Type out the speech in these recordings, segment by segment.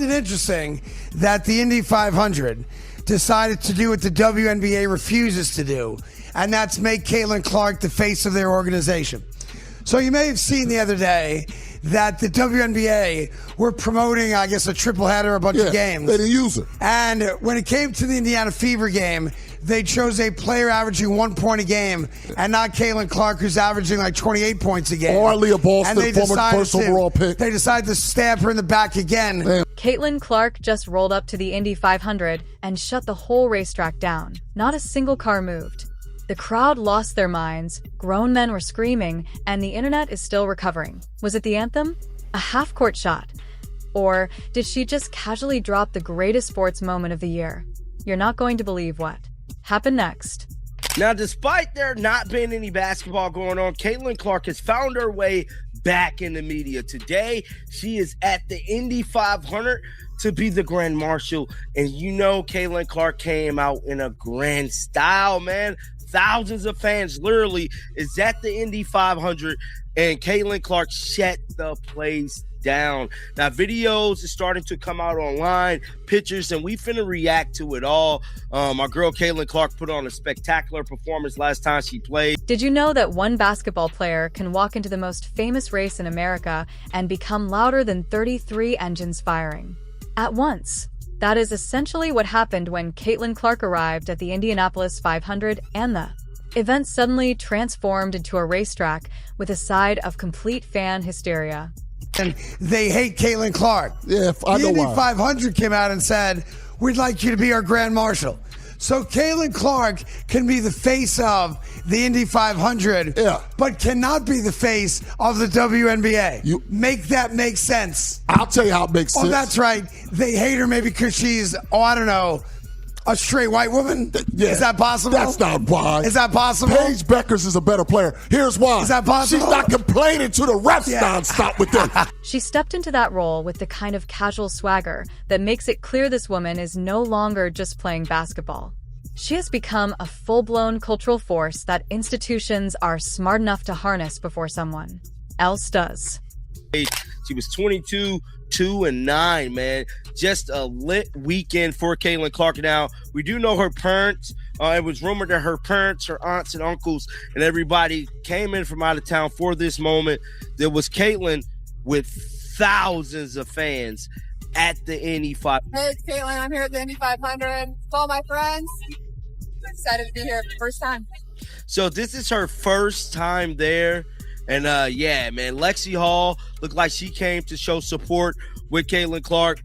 It's interesting that the Indy 500 decided to do what the WNBA refuses to do, and that's make Caitlin Clark the face of their organization. So you may have seen the other day that the WNBA were promoting, I guess, a triple header, a bunch of games. They didn't use her. And when it came to the Indiana Fever game, they chose a player averaging 1 point a game and not Caitlin Clark, who's averaging like 28 points a game. Or Leah Boston, former first overall pick. They decided to stab her in the back again. Man. Caitlin Clark just rolled up to the Indy 500 and shut the whole racetrack down. Not a single car moved. The crowd lost their minds, grown men were screaming, and the internet is still recovering. Was it the anthem? A half-court shot? Or did she just casually drop the greatest sports moment of the year? You're not going to believe what happened next. Now, despite there not being any basketball going on, Caitlin Clark has found her way back in the media. Today, she is at the Indy 500 to be the Grand Marshal. And you know Caitlin Clark came out in a grand style, man. Thousands of fans literally is at the Indy 500, and Caitlin Clark shut the place down. Now, videos is starting to come out online, pictures, and we finna react to it all. My girl Caitlin Clark put on a spectacular performance last time she played. Did you know that one basketball player can walk into the most famous race in America and become louder than 33 engines firing at once? That is essentially what happened when Caitlin Clark arrived at the Indianapolis 500, and the event suddenly transformed into a racetrack with a side of complete fan hysteria. And they hate Caitlin Clark. Yeah, I know why. The Indy 500 came out and said, we'd like you to be our Grand Marshal. So Caitlin Clark can be the face of the Indy 500, but cannot be the face of the WNBA. Make that make sense. I'll tell you how it makes sense. Oh, that's right. They hate her maybe because she's, I don't know, a straight white woman? Yeah. Is that possible? That's not why. Is that possible? Paige Beckers is a better player. Here's why. Is that possible? She's not complaining to the refs nonstop with them. She stepped into that role with the kind of casual swagger that makes it clear this woman is no longer just playing basketball. She has become a full-blown cultural force that institutions are smart enough to harness before someone else does. She was 22, 2-9, man. Just a lit weekend for Caitlin Clark. Now, we do know her parents. It was rumored that her parents, her aunts and uncles, and everybody came in from out of town for this moment. There was Caitlin with thousands of fans at the Indy 500. Hey, it's Caitlin. I'm here at the Indy 500. It's all my friends. I'm excited to be here for the first time. So this is her first time there. And yeah, man, Lexi Hall looked like she came to show support with Caitlin Clark.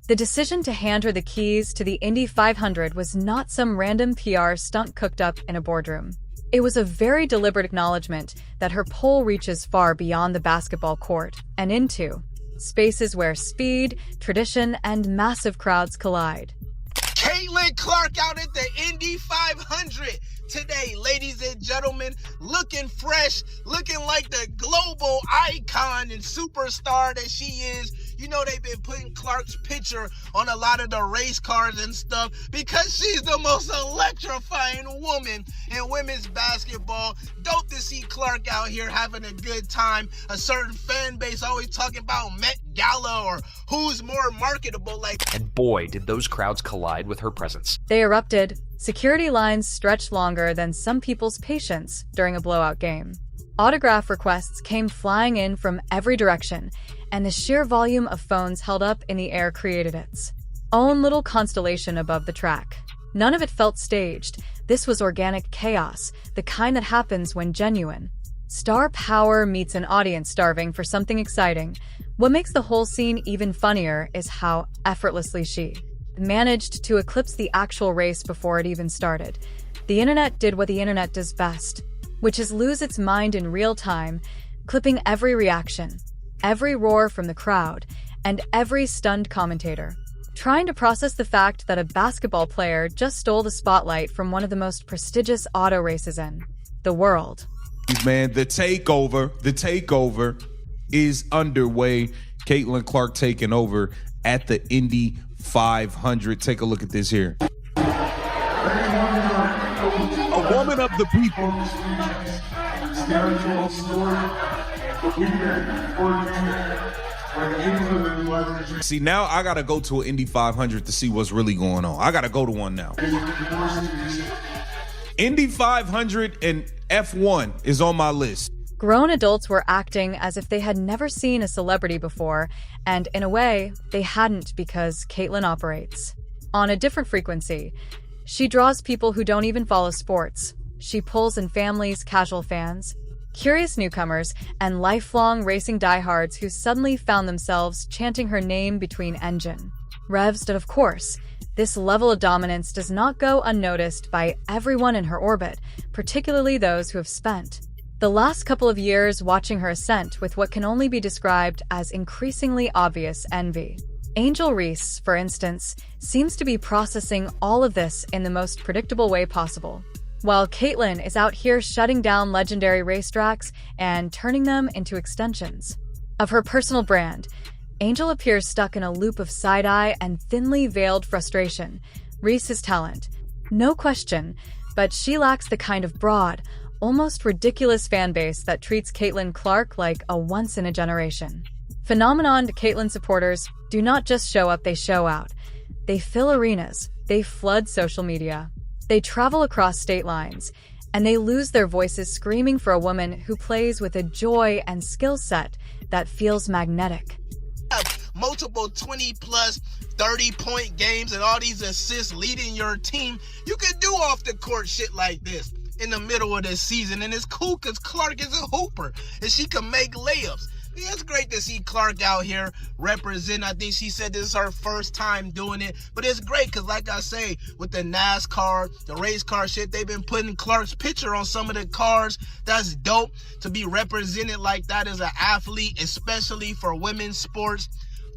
The decision to hand her the keys to the Indy 500 was not some random PR stunt cooked up in a boardroom. It was a very deliberate acknowledgement that her pull reaches far beyond the basketball court and into spaces where speed, tradition, and massive crowds collide. Caitlin Clark out at the Indy 500 today, ladies and gentlemen, looking fresh, looking like the global icon and superstar that she is. You know, they've been putting Clark's picture on a lot of the race cars and stuff because she's the most electrifying woman in women's basketball. Dope to see Clark out here having a good time. A certain fan base always talking about Met Gala or who's more marketable. And boy, did those crowds collide with her presence. They erupted. Security lines stretched longer than some people's patience during a blowout game. Autograph requests came flying in from every direction, and the sheer volume of phones held up in the air created its own little constellation above the track. None of it felt staged. This was organic chaos, the kind that happens when genuine star power meets an audience starving for something exciting. What makes the whole scene even funnier is how effortlessly she managed to eclipse the actual race before it even started. The internet did what the internet does best, which is lose its mind in real time, clipping every reaction, every roar from the crowd, and every stunned commentator, trying to process the fact that a basketball player just stole the spotlight from one of the most prestigious auto races in the world. Man, the takeover is underway. Caitlin Clark taking over at the Indy 500. Take a look at this here. A woman of the people. Spiritual story. See, now I gotta go to an Indy 500 to see what's really going on. I gotta go to one now. Indy 500 and F1 is on my list. Grown adults were acting as if they had never seen a celebrity before, and in a way, they hadn't because Caitlyn operates on a different frequency. She draws people who don't even follow sports. She pulls in families, casual fans, curious newcomers, and lifelong racing diehards who suddenly found themselves chanting her name between engine revs. But of course, this level of dominance does not go unnoticed by everyone in her orbit, particularly those who have spent the last couple of years watching her ascent with what can only be described as increasingly obvious envy. Angel Reese, for instance, seems to be processing all of this in the most predictable way possible, while Caitlyn is out here shutting down legendary racetracks and turning them into extensions of her personal brand. Angel appears stuck in a loop of side-eye and thinly veiled frustration. Reese's talent, no question, but she lacks the kind of broad, almost ridiculous fan base that treats Caitlyn Clark like a once-in-a-generation phenomenon. Caitlyn supporters do not just show up, they show out. They fill arenas, they flood social media, they travel across state lines, and they lose their voices screaming for a woman who plays with a joy and skill set that feels magnetic. Multiple 20-plus, 30-point games and all these assists leading your team. You can do off-the-court shit like this in the middle of this season, and it's cool because Clark is a hooper and she can make layups. Yeah, it's great to see Clark out here represent. I think she said this is her first time doing it, but it's great because, like I say, with the NASCAR, the race car shit, they've been putting Clark's picture on some of the cars. That's dope to be represented like that as an athlete, especially for women's sports.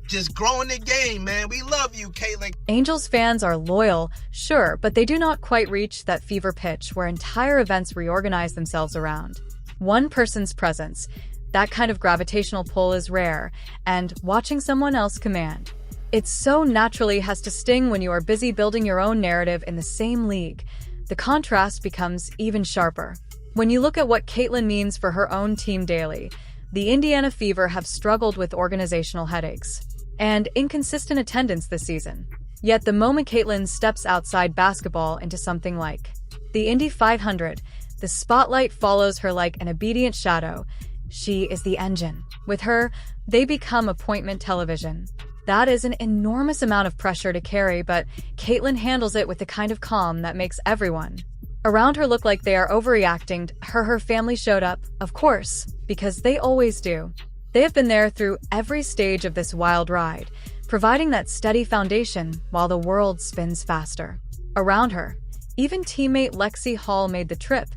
Just growing the game, man. We love you, Caitlyn. Angels fans are loyal, sure, but they do not quite reach that fever pitch where entire events reorganize themselves around one person's presence. That kind of gravitational pull is rare, and watching someone else command it so naturally has to sting when you are busy building your own narrative in the same league. The contrast becomes even sharper when you look at what Caitlyn means for her own team daily. The Indiana Fever have struggled with organizational headaches and inconsistent attendance this season. Yet the moment Caitlyn steps outside basketball into something like the Indy 500, the spotlight follows her like an obedient shadow. She is the engine. With her, they become appointment television. That is an enormous amount of pressure to carry, but Caitlyn handles it with the kind of calm that makes everyone around her look like they are overreacting. Her family showed up, of course, because they always do. They have been there through every stage of this wild ride, providing that steady foundation while the world spins faster around her. Even teammate Lexi Hall made the trip,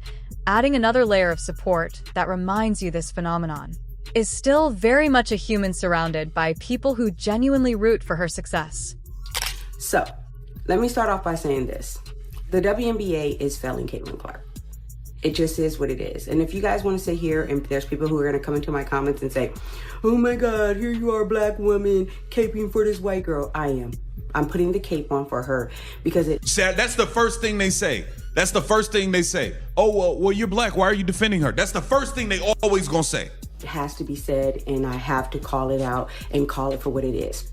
adding another layer of support that reminds you this phenomenon is still very much a human surrounded by people who genuinely root for her success. So, let me start off by saying this. The WNBA is failing Caitlyn Clark. It just is what it is. And if you guys want to sit here and there's people who are going to come into my comments and say, oh my God, here you are, black woman, caping for this white girl. I am. I'm putting the cape on for her because it... That's the first thing they say. That's the first thing they say. Oh, well, you're black. Why are you defending her? That's the first thing they always gonna say. It has to be said, and I have to call it out and call it for what it is.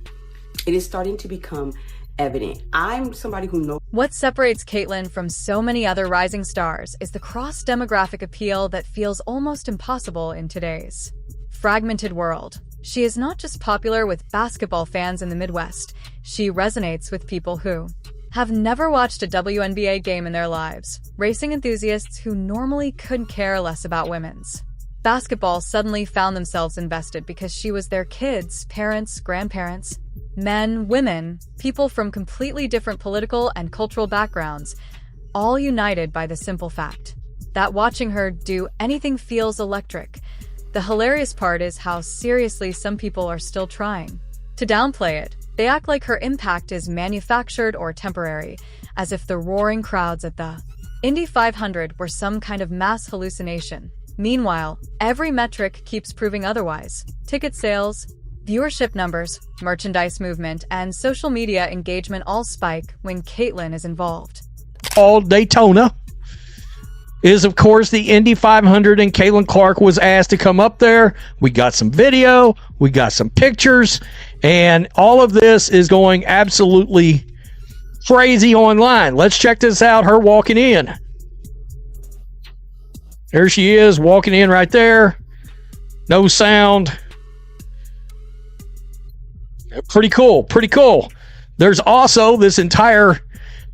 It is starting to become evident. I'm somebody who knows. What separates Caitlyn from so many other rising stars is the cross-demographic appeal that feels almost impossible in today's fragmented world. She is not just popular with basketball fans in the Midwest. She resonates with people who have never watched a WNBA game in their lives, racing enthusiasts who normally couldn't care less about women's basketball suddenly found themselves invested because she was their kids, parents, grandparents, men, women, people from completely different political and cultural backgrounds, all united by the simple fact that watching her do anything feels electric. The hilarious part is how seriously some people are still trying to downplay it. They act like her impact is manufactured or temporary, as if the roaring crowds at the Indy 500 were some kind of mass hallucination. Meanwhile, every metric keeps proving otherwise. Ticket sales, viewership numbers, merchandise movement, and social media engagement all spike when Caitlyn is involved. All Daytona. is, of course, the Indy 500, and Caitlin Clark was asked to come up there. We got some video, we got some pictures, and all of this is going absolutely crazy online. Let's check this out, her walking in. There she is, walking in right there. No sound. Pretty cool, pretty cool. There's also this entire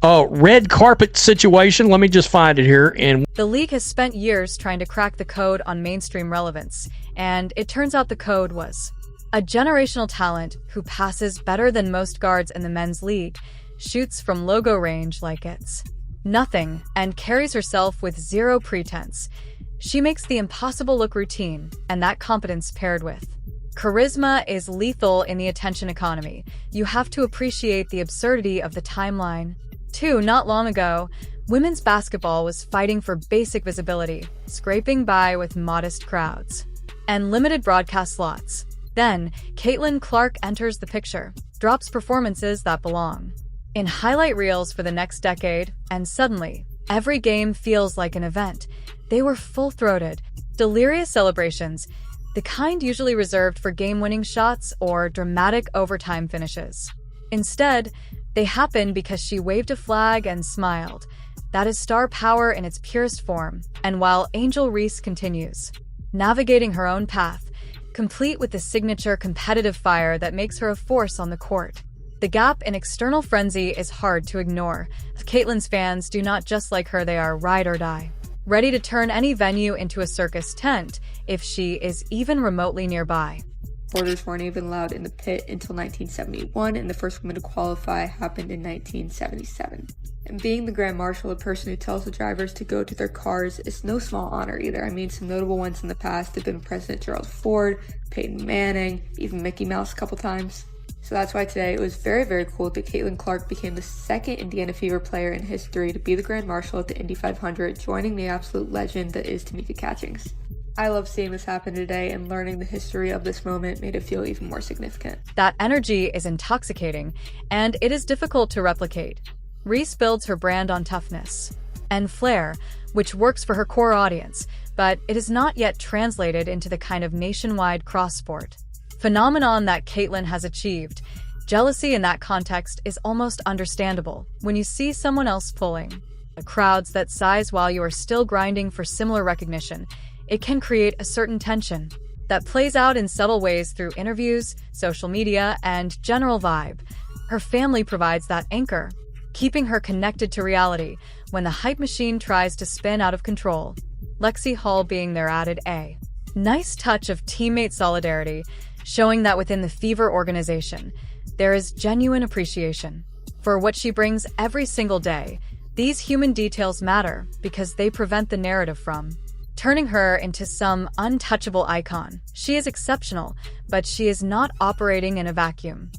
red carpet situation. Let me just find it here. And the league has spent years trying to crack the code on mainstream relevance, and it turns out the code was a generational talent who passes better than most guards in the men's league, shoots from logo range like it's nothing, and carries herself with zero pretense. She makes the impossible look routine, and that competence paired with charisma is lethal in the attention economy. You have to appreciate the absurdity of the timeline. Too, not long ago, women's basketball was fighting for basic visibility, scraping by with modest crowds and limited broadcast slots. Then, Caitlin Clark enters the picture, drops performances that belong in highlight reels for the next decade, and suddenly, every game feels like an event. They were full-throated, delirious celebrations, the kind usually reserved for game-winning shots or dramatic overtime finishes. Instead, they happened because she waved a flag and smiled. That is star power in its purest form. And while Angel Reese continues, navigating her own path, complete with the signature competitive fire that makes her a force on the court. The gap in external frenzy is hard to ignore. Caitlin's fans do not just like her, they are ride or die, ready to turn any venue into a circus tent if she is even remotely nearby. Porters weren't even allowed in the pit until 1971, and the first woman to qualify happened in 1977. And being the Grand Marshal, the person who tells the drivers to go to their cars, is no small honor either. I mean, some notable ones in the past have been President Gerald Ford, Peyton Manning, even Mickey Mouse a couple times. So that's why today it was very, very cool that Caitlin Clark became the second Indiana Fever player in history to be the Grand Marshal at the Indy 500, joining the absolute legend that is Tamika Catchings. I love seeing this happen today, and learning the history of this moment made it feel even more significant. That energy is intoxicating, and it is difficult to replicate. Reese builds her brand on toughness and flair, which works for her core audience, but it is not yet translated into the kind of nationwide cross-sport phenomenon that Caitlin has achieved. Jealousy in that context is almost understandable when you see someone else pulling crowds that size while you are still grinding for similar recognition. It can create a certain tension that plays out in subtle ways through interviews, social media, and general vibe. Her family provides that anchor, keeping her connected to reality when the hype machine tries to spin out of control. Lexi Hall being their added A nice touch of teammate solidarity, showing that within the Fever organization, there is genuine appreciation for what she brings every single day. These human details matter because they prevent the narrative from turning her into some untouchable icon. She is exceptional, but she is not operating in a vacuum.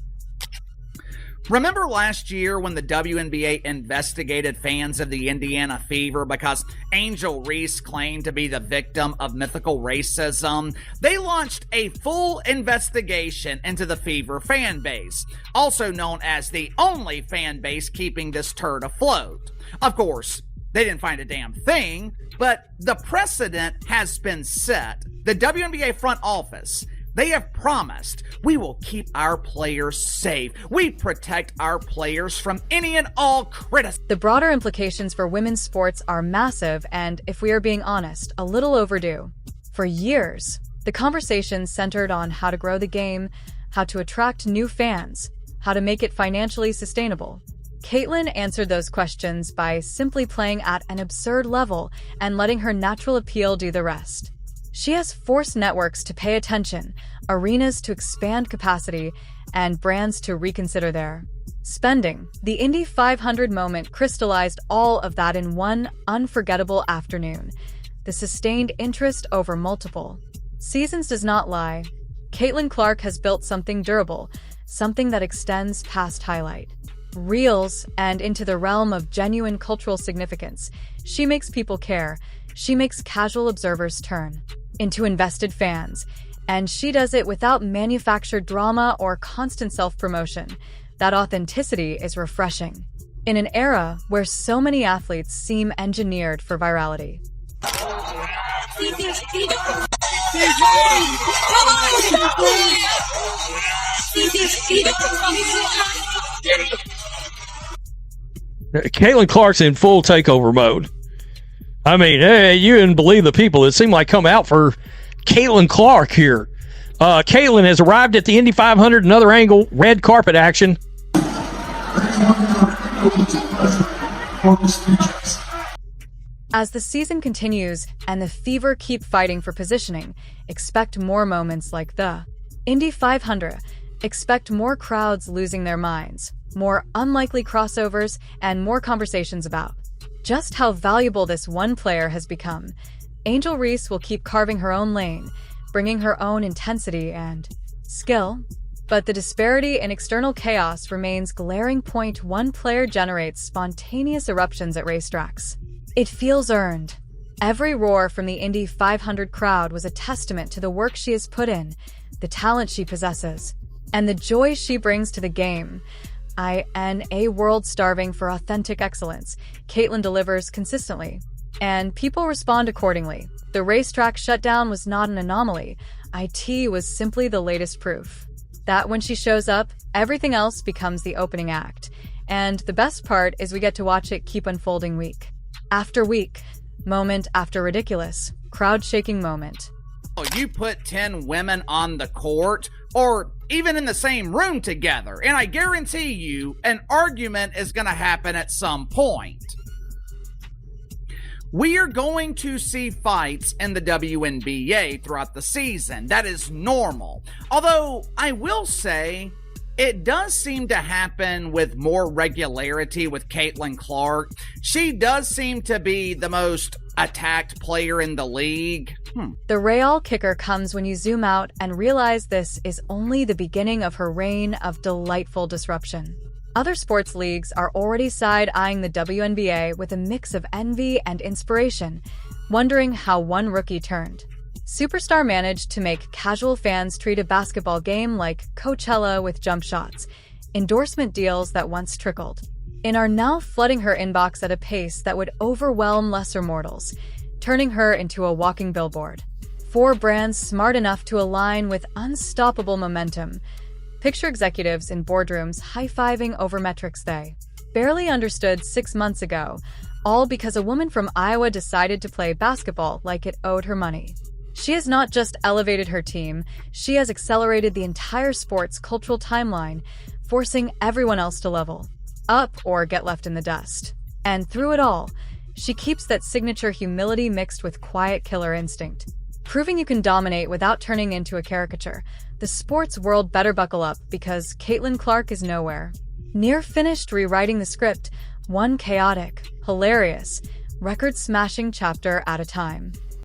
Remember last year when the WNBA investigated fans of the Indiana Fever because Angel Reese claimed to be the victim of mythical racism? They launched a full investigation into the Fever fan base, also known as the only fan base keeping this turd afloat. Of course, they didn't find a damn thing, but the precedent has been set. The WNBA front office, they have promised we will keep our players safe. We protect our players from any and all criticism. The broader implications for women's sports are massive and, if we are being honest, a little overdue. For years, the conversation centered on how to grow the game, how to attract new fans, how to make it financially sustainable. Caitlin answered those questions by simply playing at an absurd level and letting her natural appeal do the rest. She has forced networks to pay attention, arenas to expand capacity, and brands to reconsider their spending. The Indy 500 moment crystallized all of that in one unforgettable afternoon. The sustained interest over multiple seasons does not lie. Caitlin Clark has built something durable, something that extends past highlight reels and into the realm of genuine cultural significance. She makes people care. She makes casual observers turn into invested fans. And she does it without manufactured drama or constant self-promotion. That authenticity is refreshing. In an era where so many athletes seem engineered for virality, Caitlin Clark's in full takeover mode. I mean, hey, you didn't believe the people that seem like come out for Caitlin Clark here. Caitlin has arrived at the Indy 500, another angle, red carpet action. As the season continues and the Fever keep fighting for positioning, expect more moments like the Indy 500. Expect more crowds losing their minds, more unlikely crossovers, and more conversations about just how valuable this one player has become. Angel Reese will keep carving her own lane, bringing her own intensity and skill. But the disparity in external chaos remains glaring. Point one player generates spontaneous eruptions at racetracks. It feels earned. Every roar from the Indy 500 crowd was a testament to the work she has put in, the talent she possesses, and the joy she brings to the game. A world starving for authentic excellence, Caitlin delivers consistently, and people respond accordingly. The racetrack shutdown was not an anomaly. IT was simply the latest proof that when she shows up, everything else becomes the opening act. And the best part is we get to watch it keep unfolding week after week, moment after ridiculous, crowd-shaking moment. You put 10 women on the court, or even in the same room together, and I guarantee you an argument is going to happen at some point. We are going to see fights in the WNBA throughout the season. That is normal. Although, I will say, it does seem to happen with more regularity with Caitlin Clark. She does seem to be the most attacked player in the league. The Real kicker comes when you zoom out and realize this is only the beginning of her reign of delightful disruption. Other sports leagues are already side-eyeing the WNBA with a mix of envy and inspiration, wondering how one rookie turned superstar managed to make casual fans treat a basketball game like Coachella with jump shots, endorsement deals that once trickled, and are now flooding her inbox at a pace that would overwhelm lesser mortals, turning her into a walking billboard. 4 brands smart enough to align with unstoppable momentum. Picture executives in boardrooms high-fiving over metrics they barely understood 6 months ago, all because a woman from Iowa decided to play basketball like it owed her money. She has not just elevated her team, she has accelerated the entire sport's cultural timeline, forcing everyone else to level up or get left in the dust. And through it all, she keeps that signature humility mixed with quiet killer instinct, proving you can dominate without turning into a caricature. The sports world better buckle up because Caitlin Clark is nowhere near finished rewriting the script, one chaotic, hilarious, record-smashing chapter at a time.